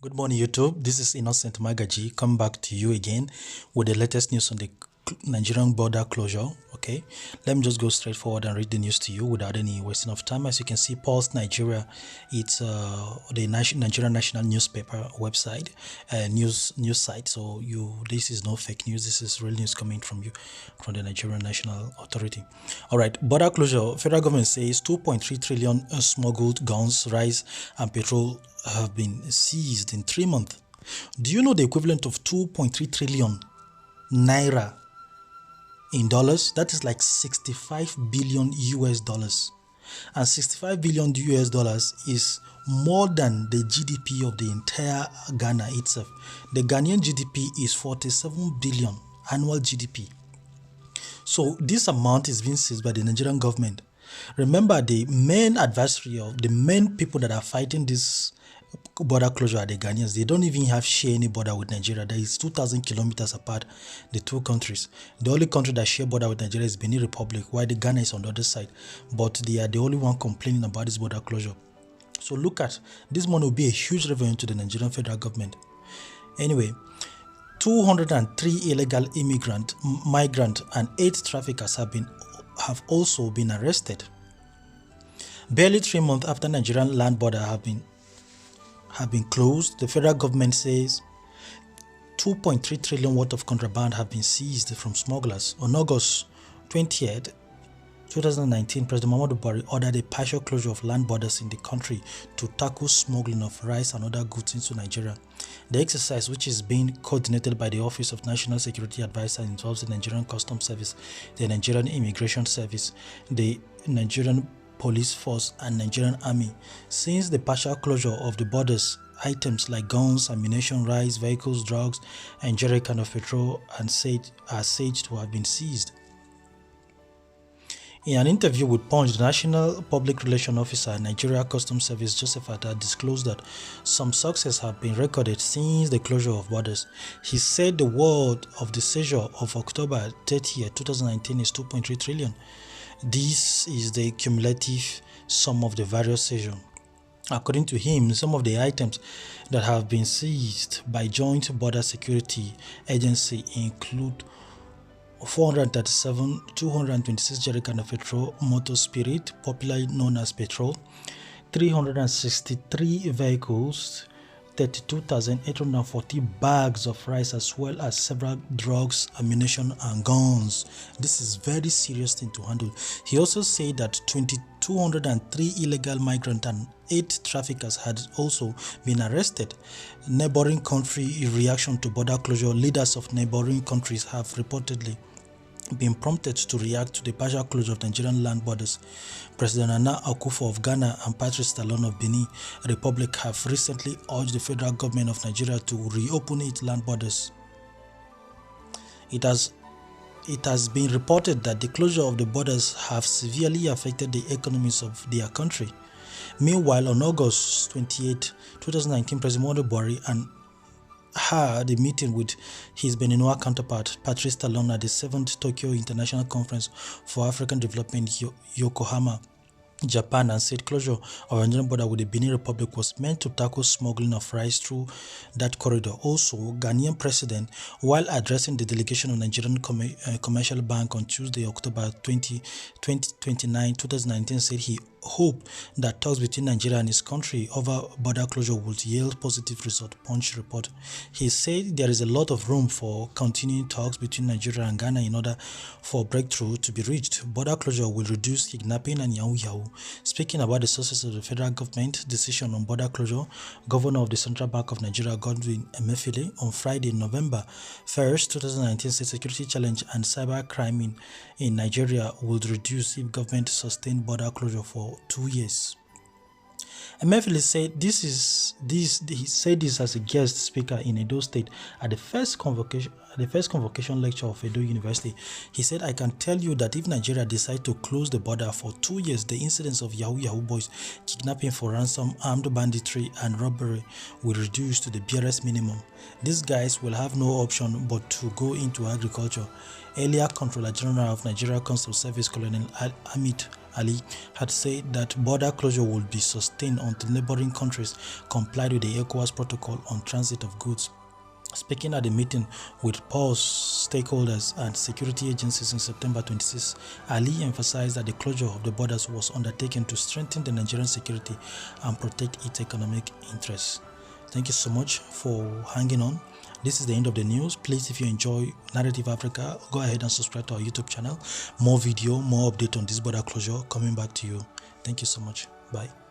Good morning, YouTube. This is Innocent Magaji. Come back to you again with the latest news on the Nigerian border closure. Okay, let me just go straight forward and read the news to you without any wasting of time. As you can see, Pulse Nigeria, it's the Nigerian national newspaper website, news site. So this is no fake news. This is real news coming from the Nigerian National Authority. All right, border closure. Federal government says 2.3 trillion smuggled guns, rice, and petrol have been seized in 3 months. Do you know the equivalent of 2.3 trillion naira in dollars? That is like 65 billion US dollars. And 65 billion US dollars is more than the GDP of the entire Ghana itself. The Ghanaian GDP is 47 billion annual GDP. So this amount is being seized by the Nigerian government. Remember, the main adversary of the main people that are fighting this border closure are the Ghanaians. They don't even have share any border with Nigeria. There is 2,000 kilometers apart, the two countries. The only country that share border with Nigeria is Benin Republic, while the Ghana is on the other side. But they are the only one complaining about this border closure. So look at this money will be a huge revenue to the Nigerian federal government. Anyway, 203 illegal migrant, and 8 traffickers have also been arrested. Barely 3 months after Nigerian land border have been closed, the federal government says 2.3 trillion worth of contraband have been seized from smugglers. On August 20th, 2019, President Muhammadu Buhari ordered a partial closure of land borders in the country to tackle smuggling of rice and other goods into Nigeria. The exercise, which is being coordinated by the Office of National Security Advisor, involves the Nigerian Customs Service, the Nigerian Immigration Service, the Nigerian Police Force, and Nigerian Army. Since the partial closure of the borders, items like guns, ammunition, rice, vehicles, drugs, and jerrycan of petrol are said to have been seized. In an interview with Punch, the National Public Relations Officer, Nigeria Customs Service, Joseph Atta, disclosed that some success have been recorded since the closure of borders. He said the worth of the seizure of October 30, 2019 is 2.3 trillion. This is the cumulative sum of the various seizures. According to him, some of the items that have been seized by Joint Border Security Agency include 437, 226 jerrycan of petrol, motor spirit, popularly known as petrol, 363 vehicles, 32,840 bags of rice, as well as several drugs, ammunition, and guns. This is very serious thing to handle. He also said that 203 illegal migrants and 8 traffickers had also been arrested. Neighboring country reaction to border closure. Leaders of neighboring countries have reportedly been prompted to react to the partial closure of Nigerian land borders. President Nana Akufo of Ghana and Patrice Talon of Benin Republic have recently urged the federal government of Nigeria to reopen its land borders. It has been reported that the closure of the borders have severely affected the economies of their country. Meanwhile, on August 28, 2019, President Muhammadu Buhari had a meeting with his Beninois counterpart, Patrice Talon, at the 7th Tokyo International Conference for African Development, Yokohama, Japan, and said closure of the Nigerian border with the Benin Republic was meant to tackle smuggling of rice through that corridor. Also, Ghanaian president, while addressing the delegation of Nigerian Commercial Bank on Tuesday, October 29, 2019, said he hoped that talks between Nigeria and his country over border closure would yield positive result. Punch report. He said there is a lot of room for continuing talks between Nigeria and Ghana in order for breakthrough to be reached. Border closure will reduce kidnapping and yahoo. Speaking about the sources of the federal government decision on border closure, Governor of the Central Bank of Nigeria, Godwin Emefiele, on Friday, November 1st, 2019, said security challenge and cyber crime in Nigeria would reduce if government sustained border closure for 2 years. Emefiele said he said this as a guest speaker in Edo State at the first convocation lecture of Edo University. He said, "I can tell you that if Nigeria decides to close the border for 2 years, the incidence of Yahoo boys, kidnapping for ransom, armed banditry, and robbery will reduce to the barest minimum. These guys will have no option but to go into agriculture." Earlier, Controller General of Nigeria Consular Service, Colonel Amit Ali had said that border closure would be sustained until neighboring countries complied with the ECOWAS protocol on transit of goods. Speaking at a meeting with POS stakeholders and security agencies in September 26, Ali emphasized that the closure of the borders was undertaken to strengthen the Nigerian security and protect its economic interests. Thank you so much for hanging on. This is the end of the news. Please, if you enjoy Narrative Africa, go ahead and subscribe to our YouTube channel. More video, more update on this border closure coming back to you. Thank you so much. Bye.